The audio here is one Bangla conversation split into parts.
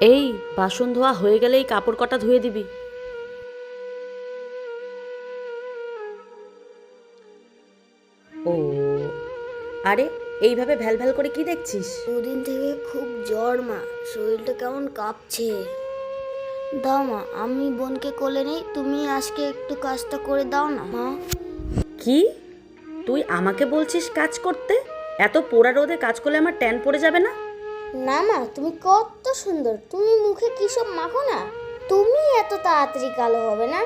এই বাসন ধোয়া হয়ে গেলেই কাপড় কটা ধুয়ে দিবি। ও আরে এইভাবে ভ্যালভ্যাল করে কি দেখছিস? দুদিন থেকে খুব জ্বর মা, শরীরটা কেমন কাঁপছে। দাও মা, আমি বোনকে কোলে নেই, তুমি আজকে একটু কাজটা করে দাও না মা। কি তুই আমাকে বলছিস কাজ করতে? এত পোড়া রোদে কাজ করলে আমার ট্যান পড়ে যাবে না? না মা, তুমি কত সুন্দর, তুমি মুখে কি সব মাখো না, তুমি এত তাড়াতাড়ি কালো হবে না।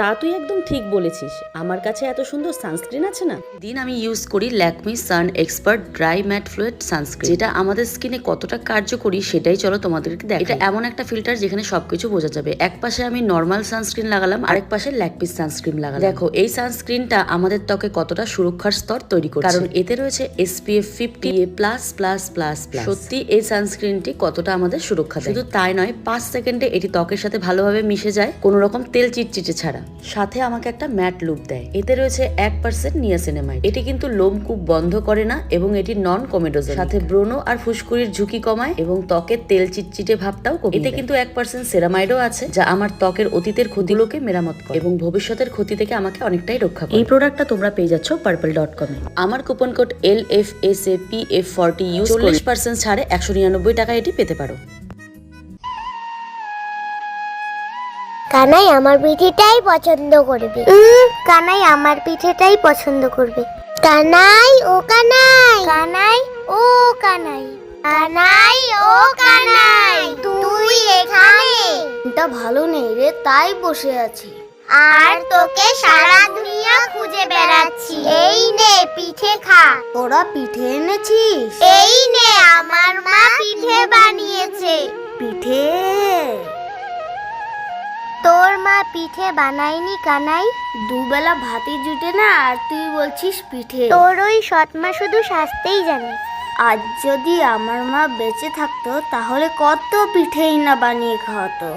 তা তুই একদম ঠিক বলেছিস, আমার কাছে এত সুন্দর সানস্ক্রিন আছে না। দিন আমি ইউজ করি Lakme sun expert dry matte fluid sunscreen, যেটা আমাদের স্কিনে কতটা কার্যকরী সেটাই চলো তোমাদেরকে দেখাই। এটা এমন একটা ফিল্টার যেখানে সবকিছু বোঝা যাবে। এক পাশে আমি নর্মাল সানস্ক্রিন লাগালাম, আরেক পাশে ল্যাকমি সানস্ক্রিন লাগালাম। দেখো এই সানস্ক্রিনটা আমাদের ত্বকে কতটা সুরক্ষার স্তর তৈরি করছে, কারণ এতে রয়েছে SPF 50++++। সত্যি এই সানস্ক্রিনটি কতটা আমাদের সুরক্ষা দেয়। শুধু তাই নয়, 5 সেকেন্ডে এটি ত্বকের সাথে ভালোভাবে মিশে যায়, কোনো রকম তেল চিটচিটে ছাড়া। সাথে আমাকে একটা ম্যাট লুক দেয়। এতে রয়েছে 1% নিয়াসিনামাইড। এটি কিন্তু লোমকূপ বন্ধ করে না এবং এটি নন কমেডোজেনিক। সাথে ব্রণ আর ফুসকুড়ির ঝুঁকি কমায় এবং ত্বকের তেল চিটচিটে ভাবটাও কমিয়ে দেয়। এতে কিন্তু 1% সেরামাইডও আছে, যা আমার ত্বকের অতীতের ক্ষতিগুলোকে মেরামত করে এবং ভবিষ্যতের ক্ষতি থেকে আমাকে অনেকটাই রক্ষা করে। এই প্রোডাক্টটা তোমরা পেয়ে যাচ্ছ purple.com এ। আমার কুপন কোড LFSAPF40 ইউজ করে 40% ছাড়ে 199 টাকা এটি পেতে পারো। কানাই আমার পিঠেটাই পছন্দ করবে। কানাই আমার পিঠেটাই পছন্দ করবে। কানাই ও কানাই, কানাই ও কানাই, কানাই ও কানাই, তুই এখানে? এটা ভালো নেই রে, তাই বসে আছি। আর তোকে সারা দুনিয়া খুঁজে বেড়াচ্ছি। এই নে পিঠে খা। তোরা পিঠে এনেছিস? এই নে আমার মা পিঠে বানিয়েছে। পিঠে? তোর মা পিঠে বানায়নি কানাই? দুবেলা ভাতই জুটে না আর তুই বলছিস পিঠে? তোর ওই সৎমা শুধু সাজতেই জানে। আজ যদি আমার মা বেঁচে থাকতো তাহলে কত পিঠেই না বানিয়ে খাওয়াতো।